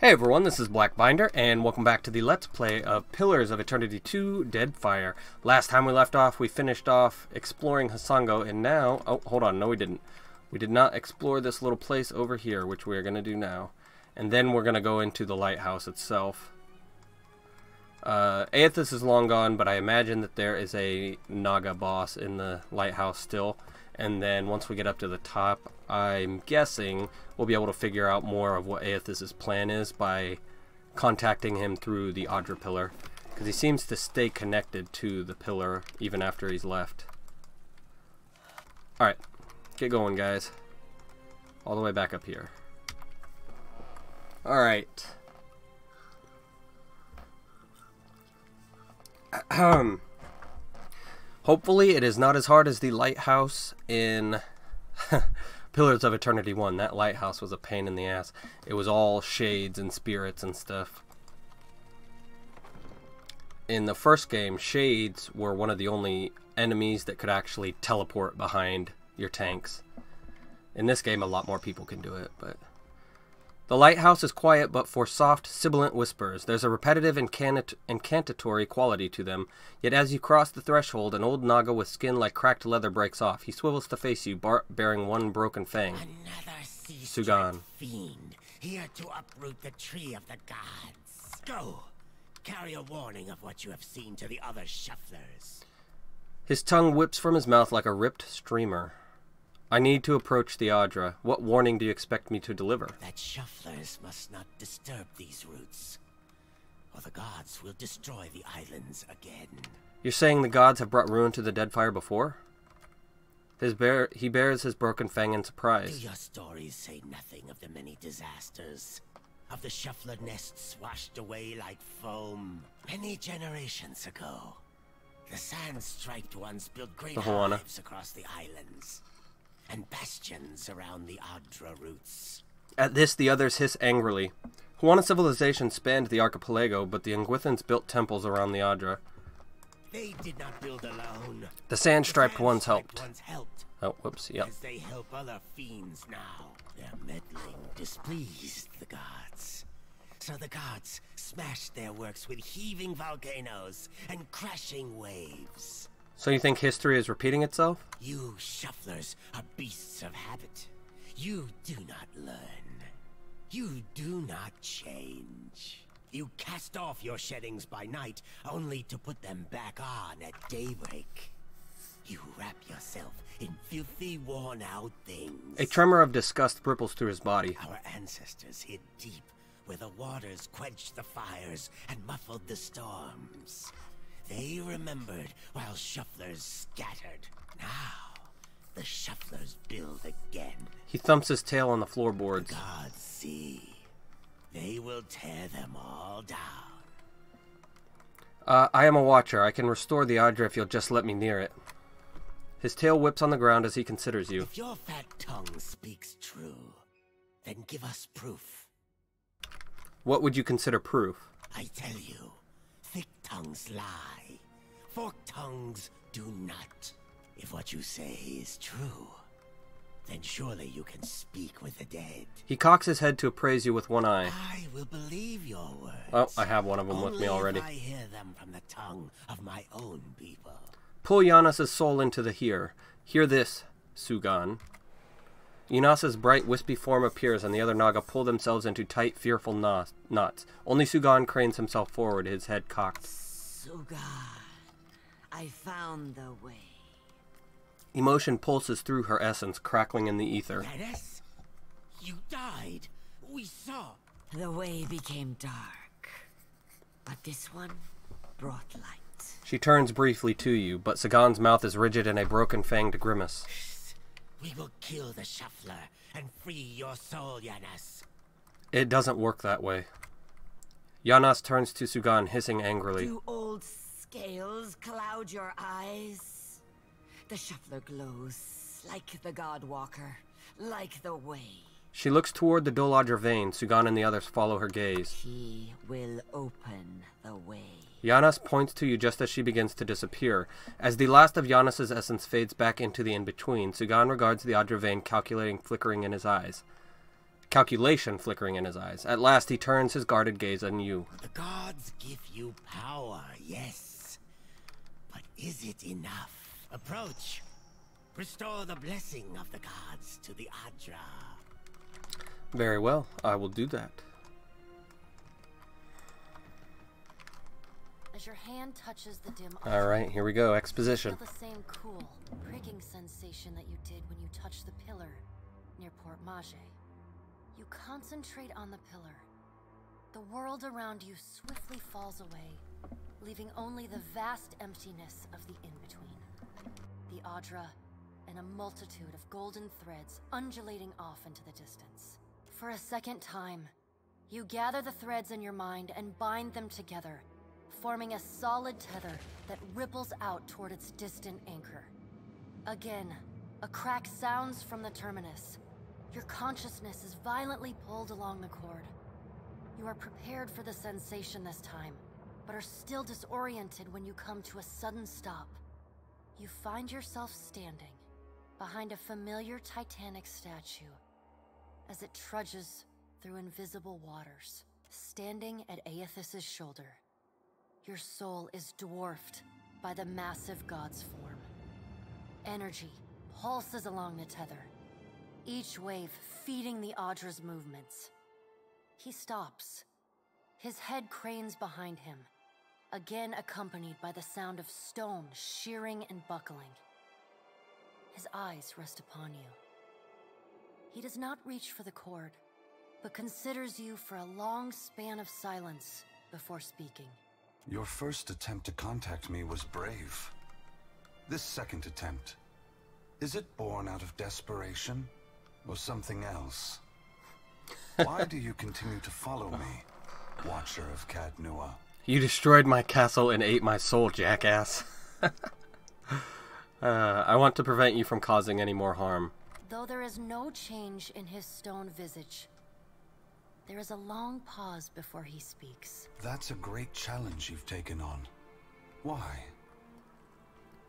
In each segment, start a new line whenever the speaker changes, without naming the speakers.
Hey everyone, this is Blackbinder, and welcome back to the Let's Play of Pillars of Eternity 2 Deadfire. Last time we left off, we finished off exploring Hasongo, and now... Oh, hold on, no we didn't. We did not explore this little place over here, which we are going to do now. And then we're going to go into the lighthouse itself. Aethys is long gone, but I imagine that there is a Naga boss in the lighthouse still. And then once we get up to the top, I'm guessing we'll be able to figure out more of what Aethys' plan is by contacting him through the Adra pillar. Because he seems to stay connected to the pillar even after he's left. Alright, get going guys. All the way back up here. Alright. Hopefully it is not as hard as the lighthouse in Pillars of Eternity 1. That lighthouse was a pain in the ass. It was all shades and spirits and stuff. In the first game, shades were one of the only enemies that could actually teleport behind your tanks. In this game, a lot more people can do it, but... The lighthouse is quiet, but for soft, sibilant whispers. There's a repetitive incantatory quality to them. Yet as you cross the threshold, an old Naga with skin like cracked leather breaks off. He swivels to face you, bearing one broken fang.
Another
Sugan.
Fiend, here to uproot the tree of the gods. Go! Carry a warning of what you have seen to the other shufflers.
His tongue whips from his mouth like a ripped streamer. I need to approach the Adra. What warning do you expect me to deliver?
That shufflers must not disturb these roots, or the gods will destroy the islands again.
You're saying the gods have brought ruin to the Deadfire before? He bears his broken fang in surprise.
Do your stories say nothing of the many disasters? Of the shuffler nests washed away like foam? Many generations ago, the sand-striped ones built great hives across the islands. And bastions around the Adra roots.
At this, the others hiss angrily. Huana civilization spanned the archipelago, but the Nguithans built temples around the Adra.
They did not build alone.
The sand-striped ones helped. Oh, whoops, yep.
As they help other fiends now. Their meddling displeased the gods. So the gods smashed their works with heaving volcanoes and crashing waves.
So you think history is repeating itself?
You shufflers are beasts of habit. You do not learn. You do not change. You cast off your sheddings by night, only to put them back on at daybreak. You wrap yourself in filthy, worn-out things.
A tremor of disgust ripples through his body.
Our ancestors hid deep, where the waters quenched the fires and muffled the storms. They remembered while shufflers scattered. Now, the shufflers build again.
He thumps his tail on the floorboards.
The gods see. They will tear them all down.
I am a watcher. I can restore the Adra if you'll just let me near it. His tail whips on the ground as he considers you.
If your fat tongue speaks true, then give us proof.
What would you consider proof?
I tell you. Thick tongues lie. Forked tongues do not. If what you say is true, then surely you can speak with the dead.
He cocks his head to appraise you with one eye.
I will believe your words.
Oh, I have one of them with me already.
If I hear them from the tongue of my own people.
Pull Giannis' soul into the here. Hear this, Sugan. Giannis' bright, wispy form appears, and the other Naga pull themselves into tight, fearful knots. Only Sugan cranes himself forward, his head cocked.
Sugan, I found the way.
Emotion pulses through her essence, crackling in the ether.
Yes, you died. We saw.
The way became dark, but this one brought light.
She turns briefly to you, but Sugan's mouth is rigid in a broken-fanged grimace.
We will kill the shuffler and free your soul, Giannis.
It doesn't work that way. Giannis turns to Sugan, hissing angrily.
Do old scales cloud your eyes? The shuffler glows like the God-walker, like the way.
She looks toward the Dol Adra vein. Sugan and the others follow her gaze.
He will open the way.
Giannis points to you just as she begins to disappear. As the last of Giannis' essence fades back into the in-between, Sugan regards the Adra vein calculating flickering in his eyes. calculation flickering in his eyes. At last, he turns his guarded gaze on you.
The gods give you power, yes. But is it enough? Approach. Restore the blessing of the gods to the Adra.
Very well, I will do that.
As your hand touches the dim
Alright, here we go. Exposition.
feel the same cool, pricking sensation that you did when you touched the pillar near Port Mage. You concentrate on the pillar. The world around you swiftly falls away, leaving only the vast emptiness of the in-between. The Adra, and a multitude of golden threads undulating off into the distance. For a second time, you gather the threads in your mind and bind them together, forming a solid tether that ripples out toward its distant anchor. Again, a crack sounds from the terminus. Your consciousness is violently pulled along the cord. You are prepared for the sensation this time, but are still disoriented when you come to a sudden stop. You find yourself standing behind a familiar Titanic statue as it trudges through invisible waters, standing at Aethys' shoulder. Your soul is dwarfed by the massive god's form. Energy pulses along the tether, each wave feeding the Adra's movements. He stops. His head cranes behind him, again accompanied by the sound of stone shearing and buckling. His eyes rest upon you. He does not reach for the cord, but considers you for a long span of silence before speaking.
Your first attempt to contact me was brave. This second attempt, is it born out of desperation or something else? Why do you continue to follow me, Watcher of Cadnua?
You destroyed my castle and ate my soul, jackass. I want to prevent you from causing any more harm.
Though there is no change in his stone visage, there is a long pause before he speaks.
That's a great challenge you've taken on. Why?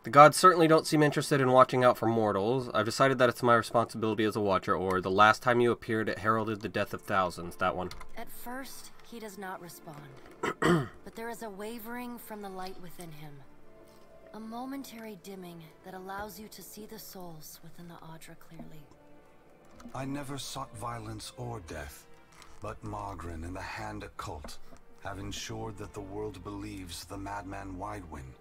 The gods certainly don't seem interested in watching out for mortals. I've decided that it's my responsibility as a watcher, or the last time you appeared it heralded the death of thousands, that one.
At first, he does not respond, but there is a wavering from the light within him. A momentary dimming that allows you to see the souls within the Adra clearly.
I never sought violence or death, but Margren and the Hand Occult have ensured that the world believes the madman Widewind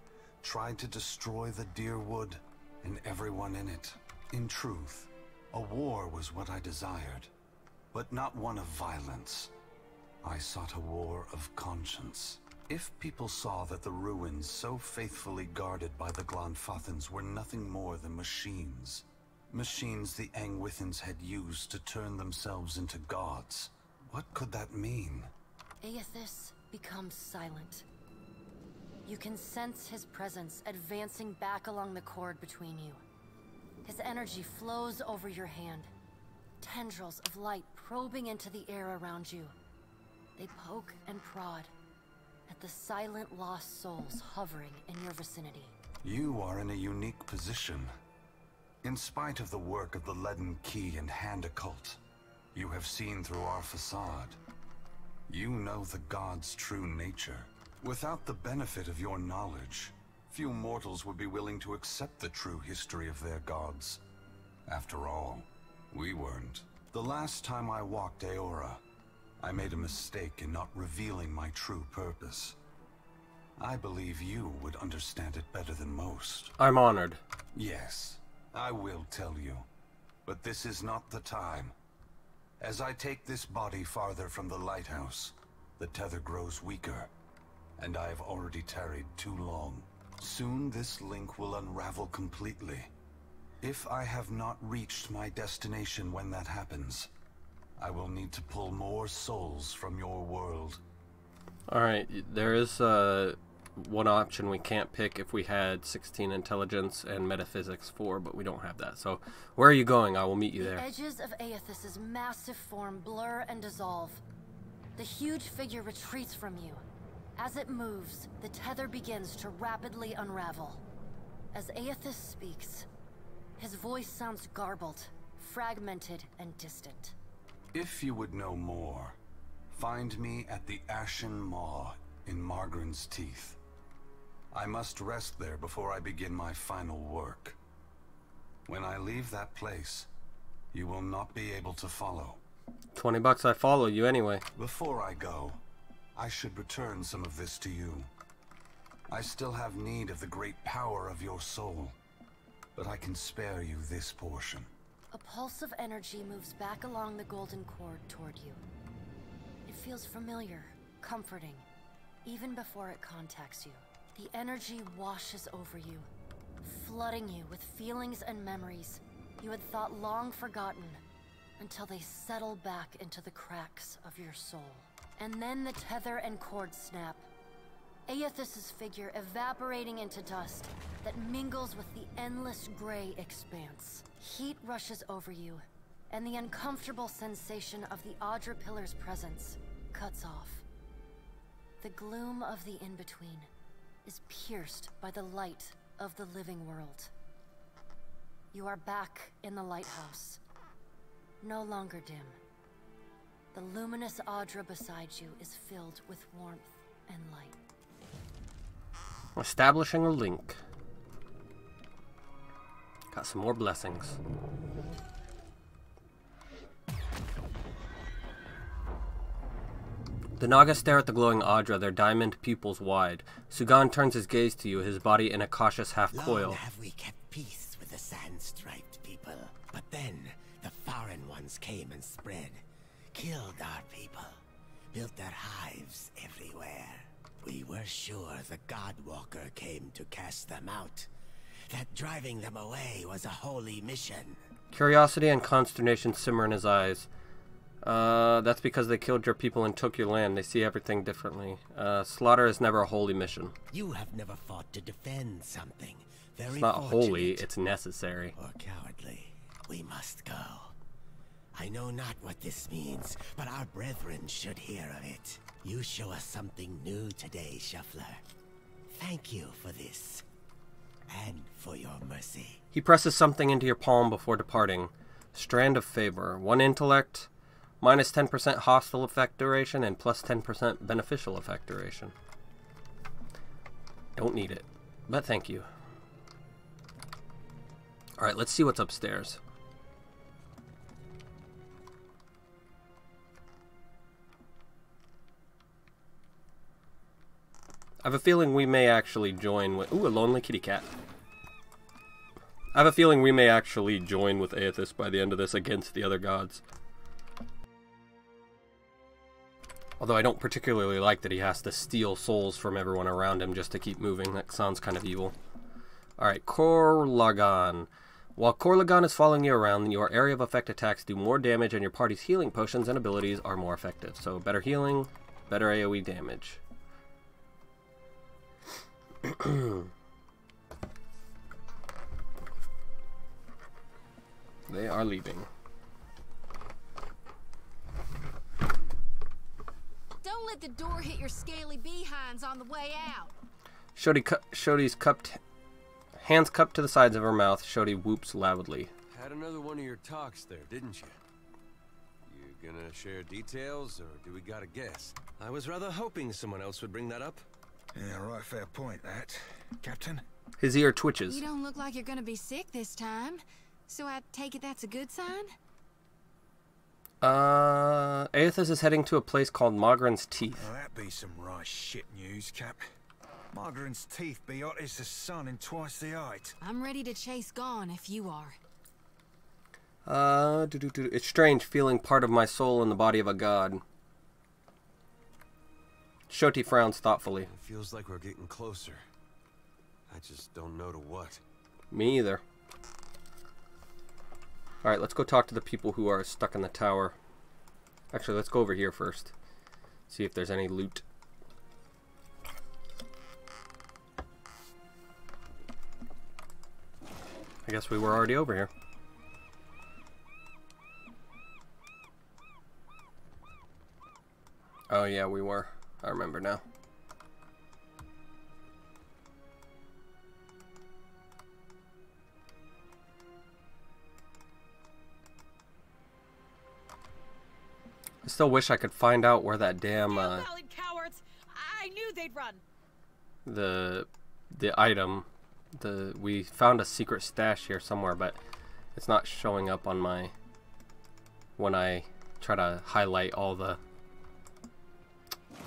tried to destroy the Deerwood and everyone in it. In truth, a war was what I desired, but not one of violence. I sought a war of conscience. If people saw that the ruins so faithfully guarded by the Glanfathans were nothing more than machines the Angwithans had used to turn themselves into gods, what could that mean?
Aethys becomes silent. You can sense his presence advancing back along the cord between you. His energy flows over your hand, tendrils of light probing into the air around you. They poke and prod at the silent lost souls hovering in your vicinity.
You are in a unique position. In spite of the work of the Leaden Key and Hand Occult, you have seen through our facade. You know the god's true nature. Without the benefit of your knowledge, few mortals would be willing to accept the true history of their gods. After all, we weren't. The last time I walked Aora, I made a mistake in not revealing my true purpose. I believe you would understand it better than most.
I'm honored.
Yes, I will tell you. But this is not the time. As I take this body farther from the Lighthouse, the tether grows weaker, and I have already tarried too long. Soon this link will unravel completely. If I have not reached my destination when that happens, I will need to pull more souls from your world.
Alright, there is one option we can't pick if we had 16 intelligence and metaphysics 4, but we don't have that. So, where are you going? I will meet you there.
The edges of Aethys' massive form blur and dissolve. The huge figure retreats from you. As it moves, the tether begins to rapidly unravel. As Aethys speaks, his voice sounds garbled, fragmented, and distant.
If you would know more, find me at the Ashen Maw in Margaren's Teeth. I must rest there before I begin my final work. When I leave that place, you will not be able to follow.
$20, I follow you anyway.
Before I go, I should return some of this to you. I still have need of the great power of your soul, but I can spare you this portion.
A pulse of energy moves back along the golden cord toward you. It feels familiar, comforting, even before it contacts you. The energy washes over you, flooding you with feelings and memories you had thought long forgotten, until they settle back into the cracks of your soul. And then the tether and cord snap. Aethys's figure evaporating into dust that mingles with the endless gray expanse. Heat rushes over you, and the uncomfortable sensation of the Audra Pillar's presence cuts off. The gloom of the in-between is pierced by the light of the living world. You are back in the lighthouse, no longer dim. The luminous Audra beside you is filled with warmth and light.
Establishing a link. Got some more blessings. The Naga stare at the glowing Audra, their diamond pupils wide. Sugan turns his gaze to you, his body in a cautious half-coil.
Long have we kept peace with the sand-striped people, but then the foreign ones came and spread, killed our people, built their hives everywhere. We were sure the Godwalker came to cast them out, that driving them away was a holy mission.
Curiosity and consternation simmer in his eyes. That's because they killed your people and took your land. They see everything differently. Slaughter is never a holy mission.
You have never fought to defend something. Very
It's not
fortunate.
holy, it's necessary.
Or cowardly. We must go. I know not what this means, but our brethren should hear of it. You show us something new today, Shuffler. Thank you for this. And for your mercy.
He presses something into your palm before departing. Strand of Favor. 1 intellect, minus 10% hostile effect duration, and plus 10% beneficial effect duration. Don't need it, but thank you. Alright, let's see what's upstairs. I have a feeling we may actually join with... Ooh, a lonely kitty cat. I have a feeling we may actually join with Aethys by the end of this against the other gods. Although I don't particularly like that he has to steal souls from everyone around him just to keep moving. That sounds kind of evil. Alright, Korlagan. While Korlagan is following you around, your area of effect attacks do more damage and your party's healing potions and abilities are more effective. So better healing, better AoE damage. They are leaving.
Don't let the door hit your scaly behinds on the way out.
Shodi's hands cupped to the sides of her mouth. Shodi whoops loudly.
Had another one of your talks there, didn't you? You gonna share details, or do we gotta guess? I was rather hoping someone else would bring that up.
Yeah, right, fair point, that. Captain?
His ear twitches.
You don't look like you're gonna be sick this time, so I take it that's a good sign?
Aethys is heading to a place called Margaren's Teeth.
Oh, that be some right shit news, Cap. Margaren's Teeth be hot as the sun and twice the height.
I'm ready to chase Gone if you are.
It's strange feeling part of my soul in the body of a god. Shoti frowns thoughtfully.
It feels like we're getting closer. I just don't know to what.
Me either. Alright, let's go talk to the people who are stuck in the tower. Actually, let's go over here first. See if there's any loot. I guess we were already over here. Oh yeah, we were. I remember now. still wish I could find out where that damn
cowards! I knew they'd run.
the item. We found a secret stash here somewhere, but it's not showing up on my when I try to highlight all the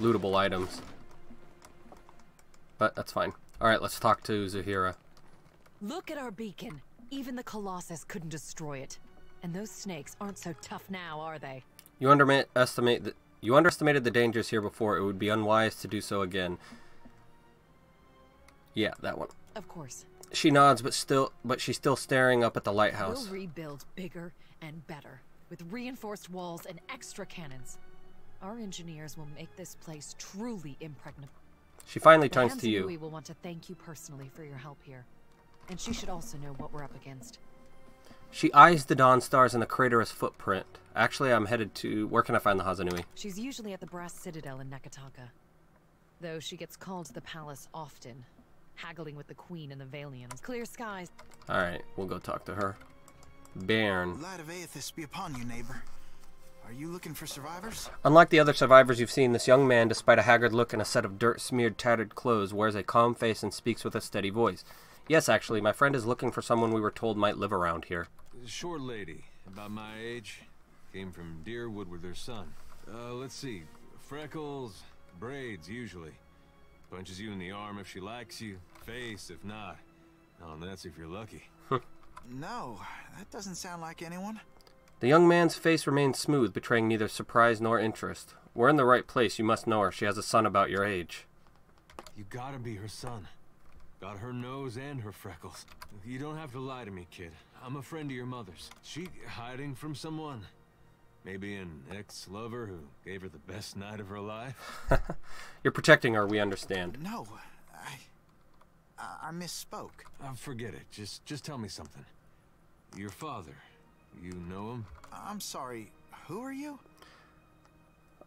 lootable items. But that's fine. Alright, let's talk to Zuhira.
Look at our beacon. Even the Colossus couldn't destroy it. And those snakes aren't so tough now, are they?
You underestimated the dangers here before. It would be unwise to do so again. Yeah, that one.
Of course.
She nods, but she's still staring up at the lighthouse.
We'll rebuild bigger and better, with reinforced walls and extra cannons. Our engineers will make this place truly impregnable.
She finally turns to you.
We will want to thank you personally for your help here. And she should also know what we're up against.
She eyes the dawn stars and the craterous footprint. Actually, I'm headed to... Where can I find the Hazanui?
She's usually at the Brass Citadel in Neketaka. Though she gets called to the palace often, haggling with the Queen and the Valians. Clear skies.
Alright, we'll go talk to her. Bairn.
Light of Aethys be upon you, neighbor. Are you looking for survivors?
Unlike the other survivors you've seen, this young man, despite a haggard look and a set of dirt-smeared, tattered clothes, wears a calm face and speaks with a steady voice. Yes, actually, my friend is looking for someone we were told might live around here.
A short lady, about my age, came from Deerwood with her son. Let's see, freckles, braids usually. Punches you in the arm if she likes you, face if not. Oh, and that's if you're lucky.
No, that doesn't sound like anyone.
The young man's face remains smooth, betraying neither surprise nor interest. We're in the right place, you must know her. She has a son about your age.
You gotta be her son. Got her nose and her freckles. You don't have to lie to me, kid. I'm a friend of your mother's. She hiding from someone? Maybe an ex-lover who gave her the best night of her life?
You're protecting her, we understand.
No, I misspoke.
Forget it. Just tell me something. Your father, you know him?
I'm sorry, who are you?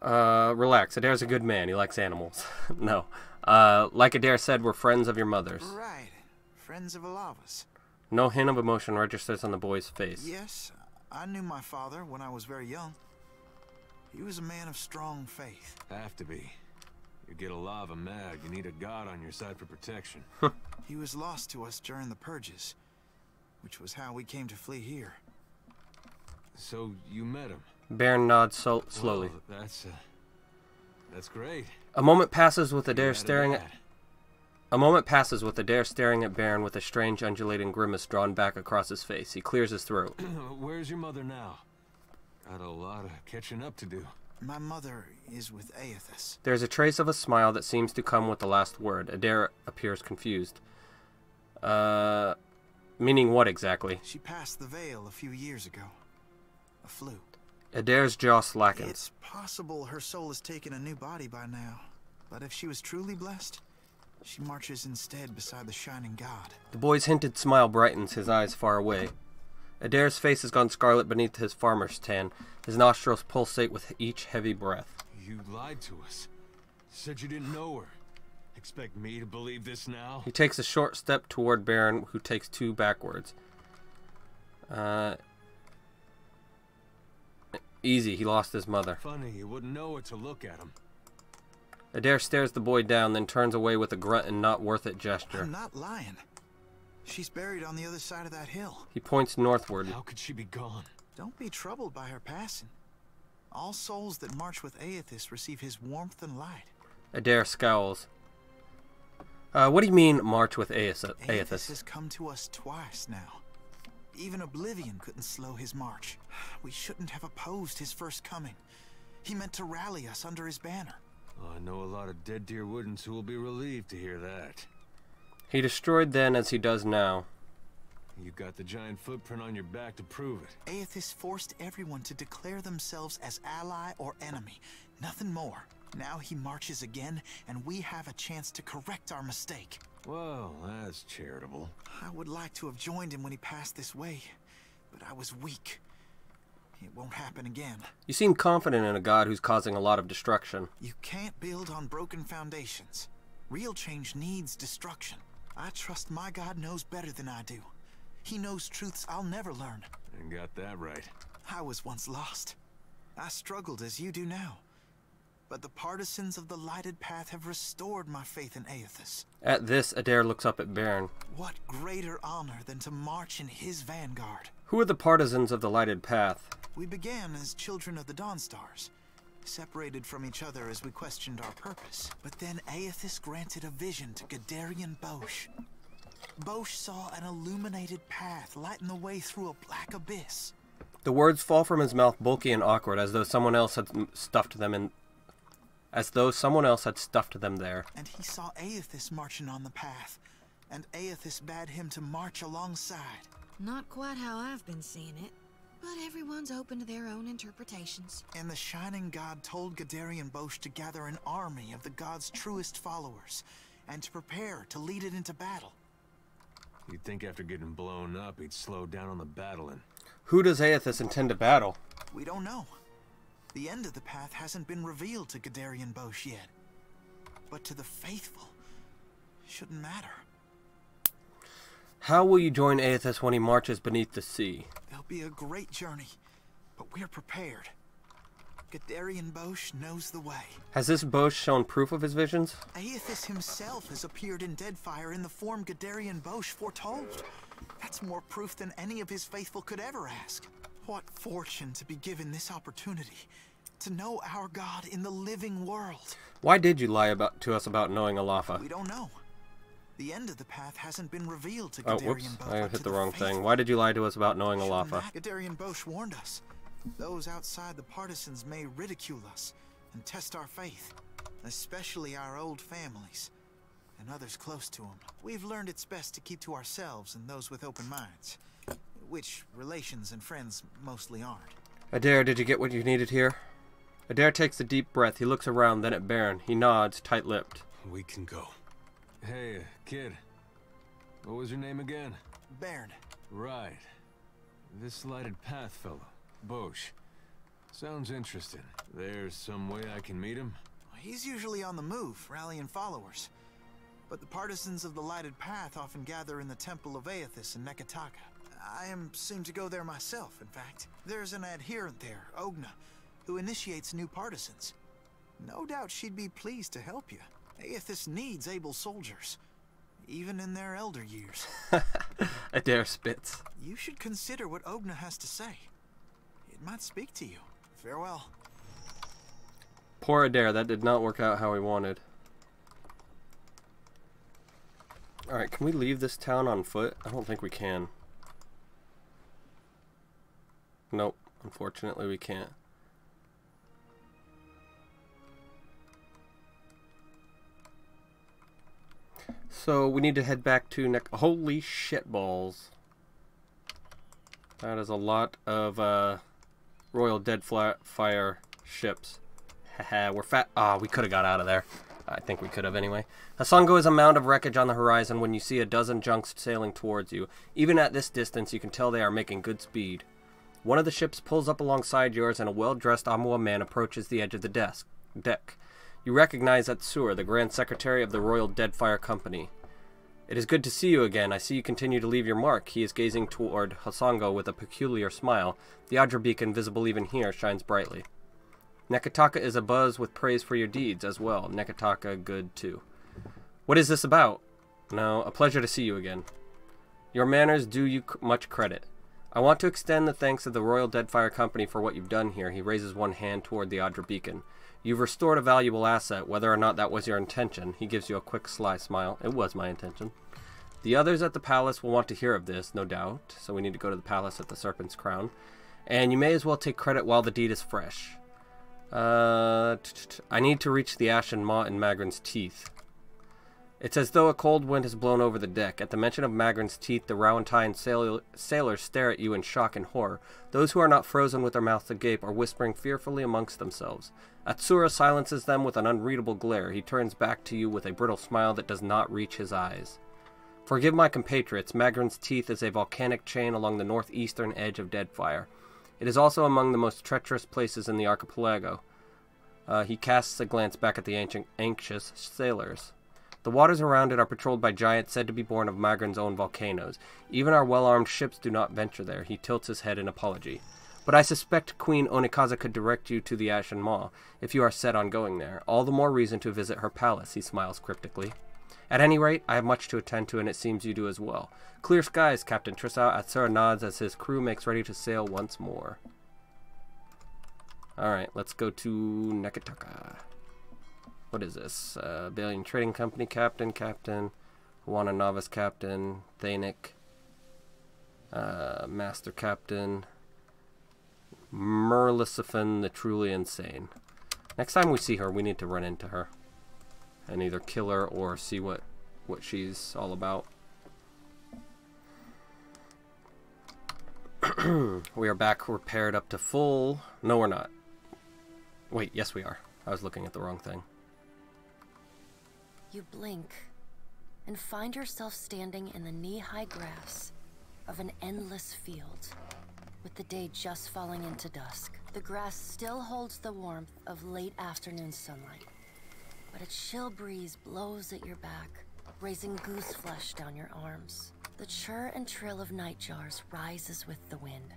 Relax. Adair's a good man. He likes animals. No. Like Adair said, we're friends of your mother's.
Right. Friends of Alava's.
No hint of emotion registers on the boy's face.
Yes, I knew my father when I was very young. He was a man of strong faith.
Have to be. You get Alava mad, you need a god on your side for protection.
He was lost to us during the purges, which was how we came to flee here.
So you met him?
Bairn nods slowly.
Well, that's great.
A moment passes with Adair staring at... A moment passes with Adair staring at Bairn with a strange undulating grimace drawn back across his face. He clears his throat.
Where's your mother now? Got a lot of catching up to do.
My mother is with Aethys.
There's a trace of a smile that seems to come with the last word. Adair appears confused. Meaning what exactly?
She passed the veil a few years ago. A flu.
Adair's jaw slackens.
It's possible her soul has taken a new body by now. But if she was truly blessed, she marches instead beside the shining god.
The boy's hinted smile brightens, his eyes far away. Adair's face has gone scarlet beneath his farmer's tan. His nostrils pulsate with each heavy breath.
You lied to us. Said you didn't know her. Expect me to believe this now?
He takes a short step toward Bairn, who takes two backwards. Easy, he lost his mother.
Funny, you wouldn't know it to look at him.
Adair stares the boy down, then turns away with a grunt and not worth it gesture.
I'm not lying. She's buried on the other side of that hill.
He points northward.
How could she be gone?
Don't be troubled by her passing. All souls that march with Aethys receive his warmth and light.
Adair scowls. What do you mean, march with Aethys?
Aethys has come to us twice now. Even Oblivion couldn't slow his march. We shouldn't have opposed his first coming. He meant to rally us under his banner.
I know a lot of dead Deerwoodans who will be relieved to hear that.
He destroyed then as he does now.
You got the giant footprint on your back to prove it.
Aethys forced everyone to declare themselves as ally or enemy. Nothing more. Now he marches again, and we have a chance to correct our mistake.
Well, that's charitable.
I would like to have joined him when he passed this way, but I was weak. It won't happen again.
You seem confident in a god who's causing a lot of destruction.
You can't build on broken foundations. Real change needs destruction. I trust my god knows better than I do. He knows truths I'll never learn.
And got that right.
I was once lost. I struggled as you do now. But the partisans of the lighted path have restored my faith in Aethys.
At this, Adair looks up at Baron.
What greater honor than to march in his vanguard?
Who are the partisans of the lighted path?
We began as children of the Dawnstars, separated from each other as we questioned our purpose. But then Aethys granted a vision to Gadarian Bosch. Bosch saw an illuminated path lighten the way through a black abyss.
The words fall from his mouth bulky and awkward, as though someone else had stuffed them in. As though someone else had stuffed them there.
And he saw Aethys marching on the path, and Aethys bade him to march alongside.
Not quite how I've been seeing it, but everyone's open to their own interpretations.
And the Shining God told Gadarian Bosch to gather an army of the God's truest followers, and to prepare to lead it into battle.
You'd think after getting blown up, he'd slow down on the battling.
Who does Aethys intend to battle?
We don't know. The end of the path hasn't been revealed to Gadarian Bosch yet. But to the faithful, shouldn't matter.
How will you join Aethys when he marches beneath the sea?
It'll be a great journey, but we're prepared. Gadarian Bosch knows the way.
Has this Bosch shown proof of his visions?
Aethys himself has appeared in Deadfire in the form Gadarian Bosch foretold. That's more proof than any of his faithful could ever ask. What fortune to be given this opportunity, to know our God in the living world.
Why did you lie to us about knowing Alafa?
We don't know. The end of the path hasn't been revealed to
Oh,
Gadarian
whoops,
Bosch.
I hit the wrong thing. Why did you lie to us about knowing Alafa?
Gadarian Bosch warned us. Those outside the partisans may ridicule us and test our faith, especially our old families and others close to them. We've learned it's best to keep to ourselves and those with open minds, which relations and friends mostly aren't.
Adair, did you get what you needed here? Adair takes a deep breath. He looks around, then at Baron. He nods, tight-lipped.
We can go. Hey, kid. What was your name again?
Baron.
Right. This lighted path fellow, Bosch. Sounds interesting. There's some way I can meet him?
He's usually on the move, rallying followers. But the partisans of the lighted path often gather in the temple of Aethys in Neketaka. I am soon to go there myself, in fact. There's an adherent there, Ogna, who initiates new partisans. No doubt she'd be pleased to help you. Aethys needs able soldiers, even in their elder years.
Adair spits.
You should consider what Ogna has to say. It might speak to you. Farewell.
Poor Adair, that did not work out how he wanted. Alright, can we leave this town on foot? I don't think we can. Nope, unfortunately we can't. So we need to head back to Holy shit balls. That is a lot of Royal Deadfire ships. Haha, we're fat. Ah, we could have got out of there. I think we could have anyway. Hasongo is a mound of wreckage on the horizon when you see a dozen junks sailing towards you. Even at this distance, you can tell they are making good speed. One of the ships pulls up alongside yours and a well-dressed Amua man approaches the edge of the deck. You recognize Atsur, the Grand Secretary of the Royal Deadfire Company. It is good to see you again. I see you continue to leave your mark. He is gazing toward Hasongo with a peculiar smile. The Adra beacon, visible even here, shines brightly. Neketaka is abuzz with praise for your deeds as well. Neketaka good too. What is this about? No, a pleasure to see you again. Your manners do you much credit. I want to extend the thanks of the Royal Deadfire Company for what you've done here. He raises one hand toward the Adra beacon. You've restored a valuable asset, whether or not that was your intention. He gives you a quick, sly smile. It was my intention. The others at the palace will want to hear of this, no doubt. So we need to go to the palace at the Serpent's Crown. And you may as well take credit while the deed is fresh. I need to reach the Ashen Maw in Magrin's teeth. It's as though a cold wind has blown over the deck. At the mention of Magrin's teeth, the Rowantine sailors stare at you in shock and horror. Those who are not frozen with their mouths agape are whispering fearfully amongst themselves. Atsura silences them with an unreadable glare. He turns back to you with a brittle smile that does not reach his eyes. Forgive my compatriots. Magrin's teeth is a volcanic chain along the northeastern edge of Deadfire. It is also among the most treacherous places in the archipelago. He casts a glance back at the anxious sailors. The waters around it are patrolled by giants said to be born of Magrin's own volcanoes. Even our well-armed ships do not venture there. He tilts his head in apology. but I suspect Queen Onikaza could direct you to the Ashen Maw, if you are set on going there. All the more reason to visit her palace, he smiles cryptically. At any rate, I have much to attend to, and it seems you do as well. Clear skies, Captain Trisao. Atsura nods as his crew makes ready to sail once more. Alright, let's go to Neketaka. What is this? Balian Trading Company Captain, Juana Novice Captain, Thanik, Master Captain, Merlisophin the Truly Insane. Next time we see her, we need to run into her and either kill her or see what she's all about. We are back. We're paired up to full. No, we're not. Wait, yes we are. I was looking at the wrong thing.
You blink and find yourself standing in the knee-high grass of an endless field, with the day just falling into dusk. The grass still holds the warmth of late afternoon sunlight, but a chill breeze blows at your back, raising goose flesh down your arms. The chirr and trill of nightjars rises with the wind.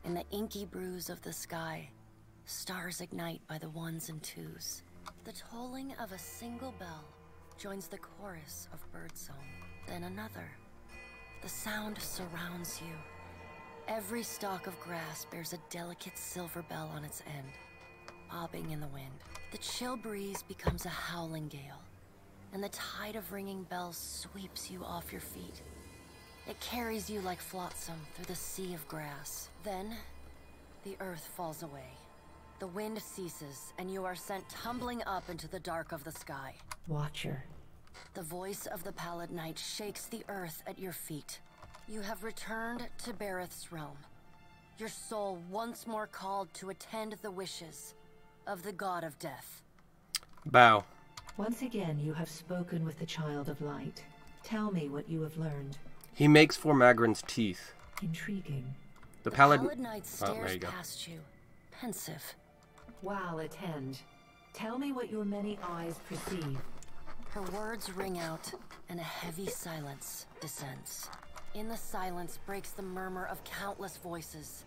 In the inky bruise of the sky, stars ignite by the ones and twos. The tolling of a single bell joins the chorus of birdsong, then another. The sound surrounds you. Every stalk of grass bears a delicate silver bell on its end, bobbing in the wind. The chill breeze becomes a howling gale, and the tide of ringing bells sweeps you off your feet. It carries you like flotsam through the sea of grass. Then, the earth falls away. The wind ceases, and you are sent tumbling up into the dark of the sky.
Watcher.
The voice of the pallid night shakes the earth at your feet. You have returned to Berath's realm. Your soul once more called to attend the wishes of the god of death.
Bow.
Once again, you have spoken with the Child of Light. Tell me what you have learned.
He makes for Magrin's teeth.
Intriguing.
The pallid
night stares past you, pensive.
While attend. Tell me what your many eyes perceive.
Her words ring out, and a heavy silence descends. In the silence breaks the murmur of countless voices.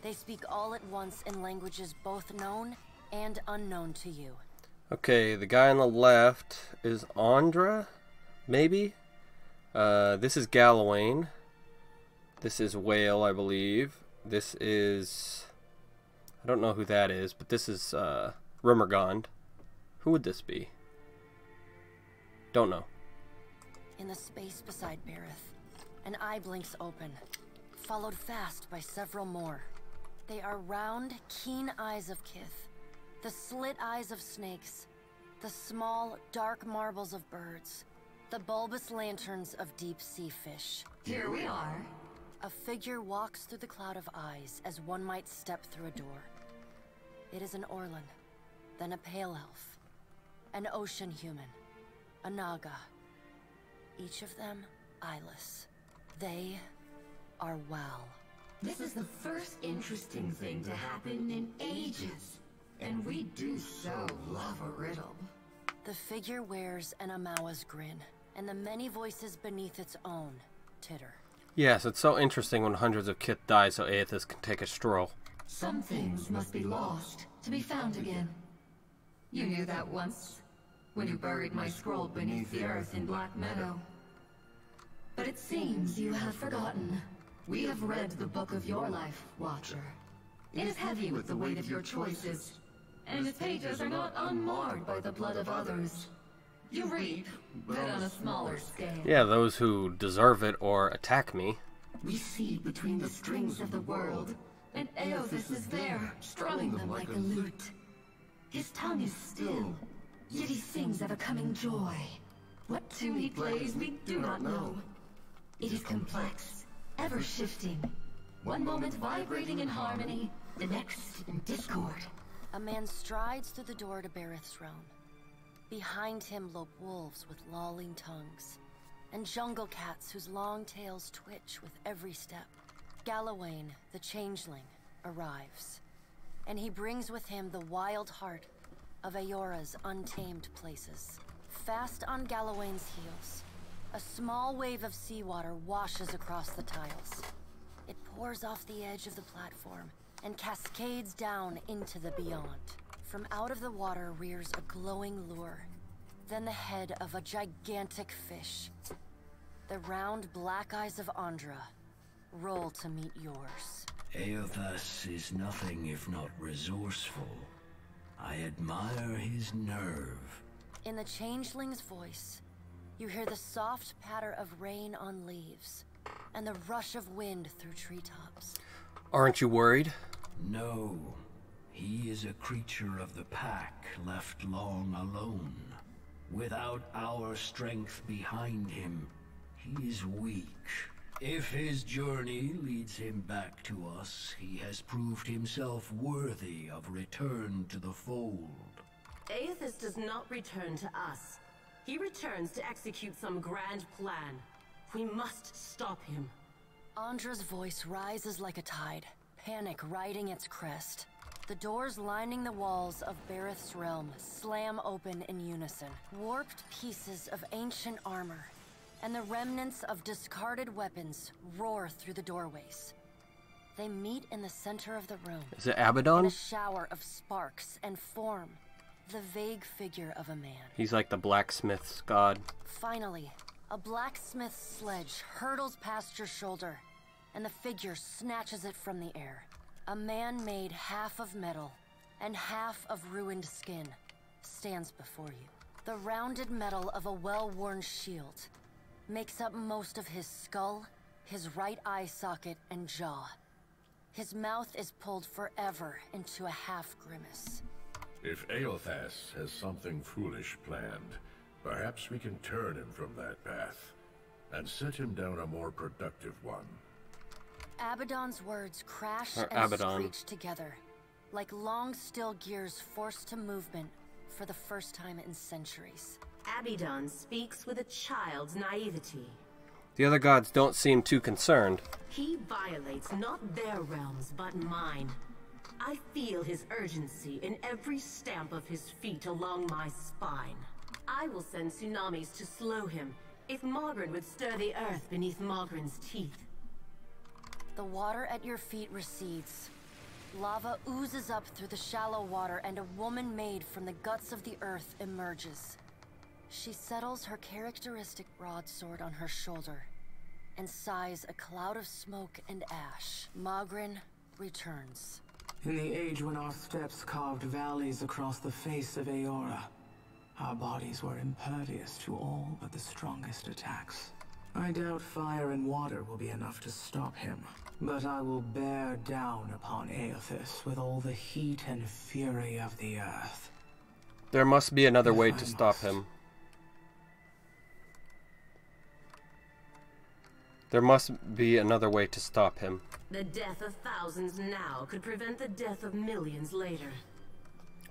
They speak all at once in languages both known and unknown to you.
Okay, the guy on the left is Andra, maybe? This is Galawain. This is Whale, I believe. This is... I don't know who that is, but this is Rimergond. Who would this be? Don't know.
In the space beside Berath, an eye blinks open, followed fast by several more. They are round, keen eyes of Kith, the slit eyes of snakes, the small, dark marbles of birds, the bulbous lanterns of deep-sea fish.
Here we are.
A figure walks through the cloud of eyes as one might step through a door. It is an Orlan, then a pale elf, an ocean human, a Naga. Each of them eyeless. They are Wal.
This is the first interesting thing to happen in ages. And we do so love a riddle.
The figure wears an Amawa's grin, and the many voices beneath its own titter.
Yes, it's so interesting when hundreds of Kith die so Aethys can take a stroll.
Some things must be lost to be found again. You knew that once, when you buried my scroll beneath the earth in Black Meadow. But it seems you have forgotten. We have read the book of your life, Watcher. It is heavy with the weight of your choices, and its pages are not unmarred by the blood of others. You reap, but on a smaller scale.
Yeah, those who deserve it or attack me.
We see between the strings of the world, and Aethys is there, strumming them like a lute. His tongue is still, yet he sings of a coming joy. What tune he plays, we do not know. It is complex, ever shifting. One moment vibrating in harmony, the next in discord.
A man strides through the door to Berath's realm. Behind him lope wolves with lolling tongues, and jungle cats whose long tails twitch with every step. Galawain, the changeling, arrives, and he brings with him the wild heart of Aora's untamed places. Fast on Galawain's heels, a small wave of seawater washes across the tiles. It pours off the edge of the platform and cascades down into the beyond. From out of the water rears a glowing lure, then the head of a gigantic fish. The round black eyes of Andra roll to meet yours.
Eothas is nothing if not resourceful. I admire his nerve.
In the changeling's voice, you hear the soft patter of rain on leaves and the rush of wind through treetops.
Aren't you worried?
No. He is a creature of the pack, left long alone. Without our strength behind him, he is weak. If his journey leads him back to us, he has proved himself worthy of return to the fold.
Eothas does not return to us. He returns to execute some grand plan. We must stop him.
Andra's voice rises like a tide, panic riding its crest. The doors lining the walls of Berath's realm slam open in unison. Warped pieces of ancient armor and the remnants of discarded weapons roar through the doorways. They meet in the center of the room.
Is it Abaddon?
In a shower of sparks and form, the vague figure of a man.
He's like the blacksmith's god.
Finally, a blacksmith's sledge hurtles past your shoulder, and the figure snatches it from the air. A man made half of metal and half of ruined skin stands before you. The rounded metal of a well-worn shield makes up most of his skull, his right eye socket, and jaw. His mouth is pulled forever into a half grimace.
If Eothas has something foolish planned, perhaps we can turn him from that path and set him down a more productive one.
Abaddon's words crash
Or
and
Abaddon.
screech together, like long still gears forced to movement for the first time in centuries.
Abaddon speaks with a child's naivety.
The other gods don't seem too concerned.
He violates not their realms, but mine. I feel his urgency in every stamp of his feet along my spine. I will send tsunamis to slow him, if Mogren would stir the earth beneath Mogren's teeth.
The water at your feet recedes. Lava oozes up through the shallow water, and a woman made from the guts of the earth emerges. She settles her characteristic broadsword on her shoulder and sighs a cloud of smoke and ash. Mogren returns.
In the age when our steps carved valleys across the face of Eora, our bodies were impervious to all but the strongest attacks. I doubt fire and water will be enough to stop him, but I will bear down upon Eothas with all the heat and fury of the earth.
There must be another way to stop him. There must be another way to stop him.
The death of thousands now could prevent the death of millions later.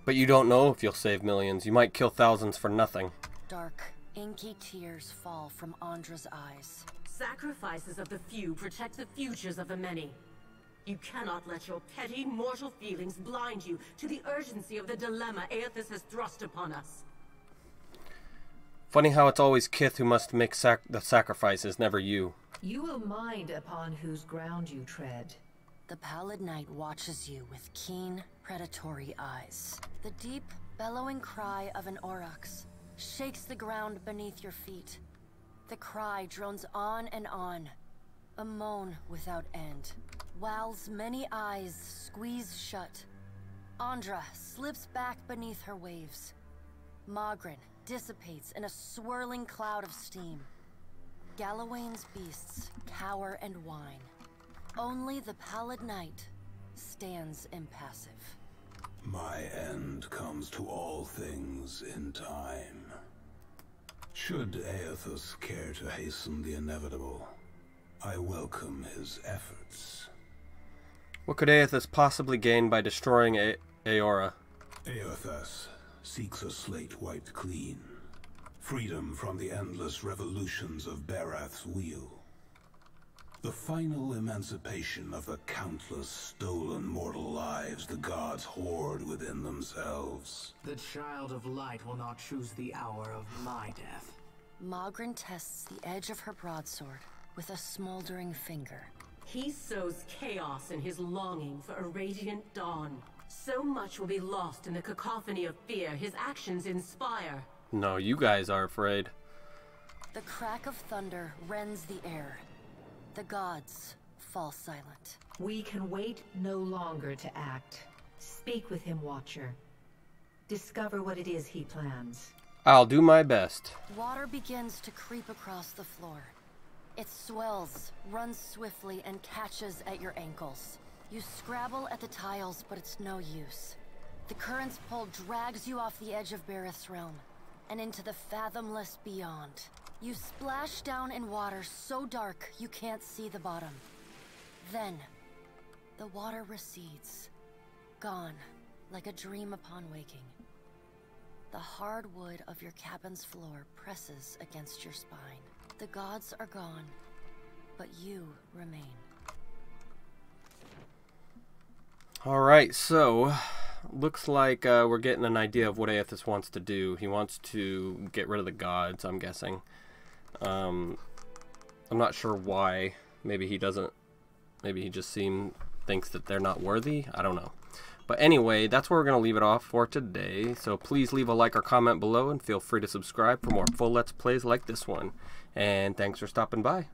But you don't know if you'll save millions. You might kill thousands for nothing.
Dark, inky tears fall from Andra's eyes.
Sacrifices of the few protect the futures of the many. You cannot let your petty mortal feelings blind you to the urgency of the dilemma Eothas has thrust upon us.
Funny how it's always Kith who must make the sacrifices, never you.
You will mind upon whose ground you tread.
The pallid night watches you with keen, predatory eyes. The deep, bellowing cry of an aurochs shakes the ground beneath your feet. The cry drones on and on, a moan without end. Wal's many eyes squeeze shut. Andra slips back beneath her waves. Mogren dissipates in a swirling cloud of steam. Galawain's beasts cower and whine. Only the pallid night stands impassive.
My end comes to all things in time. Should Eothas care to hasten the inevitable, I welcome his efforts.
What could Eothas possibly gain by destroying Eora?
Eothas seeks a slate wiped clean. Freedom from the endless revolutions of Berath's wheel. The final emancipation of the countless stolen mortal lives the gods hoard within themselves.
The Child of Light will not choose the hour of my death.
Mogren tests the edge of her broadsword with a smoldering finger.
He sows chaos in his longing for a radiant dawn. So much will be lost in the cacophony of fear his actions inspire.
No, you guys are afraid.
The crack of thunder rends the air. The gods fall silent.
We can wait no longer to act. Speak with him, Watcher. Discover what it is he plans.
I'll do my best.
Water begins to creep across the floor. It swells, runs swiftly, and catches at your ankles. You scrabble at the tiles, but it's no use. The current's pull drags you off the edge of Berath's realm, and into the fathomless beyond. You splash down in water so dark you can't see the bottom. Then, the water recedes, gone, like a dream upon waking. The hard wood of your cabin's floor presses against your spine. The gods are gone, but you remain.
Alright, so looks like we're getting an idea of what Aethys wants to do. He wants to get rid of the gods, I'm guessing. I'm not sure why. Maybe he doesn't. Maybe he just thinks that they're not worthy. I don't know. But anyway, that's where we're going to leave it off for today. So please leave a like or comment below, and feel free to subscribe for more full Let's Plays like this one. And thanks for stopping by.